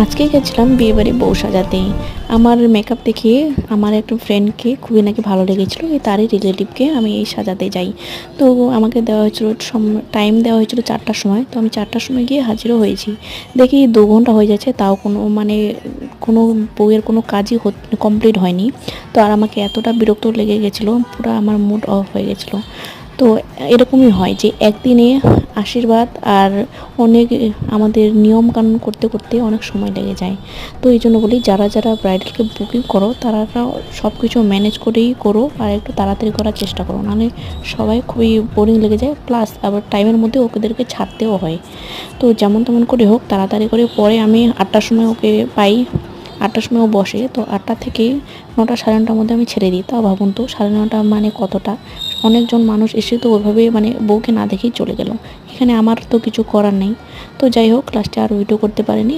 আজকে গেছিলাম বিয়েবাড়ি বউ সাজাতে। আমার মেকআপ দেখে আমার একটা ফ্রেন্ডকে খুবই নাকি ভালো লেগেছিলো, তারই রিলেটিভকে আমি এই সাজাতে যাই। তো আমাকে দেওয়া হয়েছিল টাইম দেওয়া হয়েছিল 4টার সময়। তো আমি 4টার সময় গিয়ে হাজিরও হয়েছি। দেখি 2 ঘন্টা হয়ে যাচ্ছে, তাও কোনো বউয়ের কোনো কাজই কমপ্লিট হয়নি। তো আর আমাকে এতটা বিরক্ত লেগে গেছিলো, পুরো আমার মুড অফ হয়ে গেছিলো। তো এরকমই হয় যে একদিনে আশীর্বাদ আর অনেক আমাদের নিয়ম কানুন করতে করতে অনেক সময় লেগে যায়। তো এই জন্য বলি, যারা যারা ব্রাইডালকে বুকিং করো তারা সব কিছু ম্যানেজ করেই করো, আর একটু তাড়াতাড়ি করার চেষ্টা করো, নাহলে সবাই খুবই বোরিং লেগে যায়, প্লাস আবার টাইমের মধ্যে ওদেরকে ছাড়তেও হয়। তো যেমন তেমন করে হোক, তাড়াতাড়ি করে পরে আমি 8টার সময় ওকে পাই। 8টার সময় ও বসে, তো 8টা থেকে 9টা সাড়ে 9টার মধ্যে আমি ছেড়ে দিই। তাও ভাবুন তো, সাড়ে 9টা মানে কতটা, অনেকজন মানুষ এসে তো ওইভাবে বউকে না দেখেই চলে গেল। এখানে আমার তো কিছু করার নেই। তো যাই হোক, লাস্টে আর ওইটাও করতে পারিনি।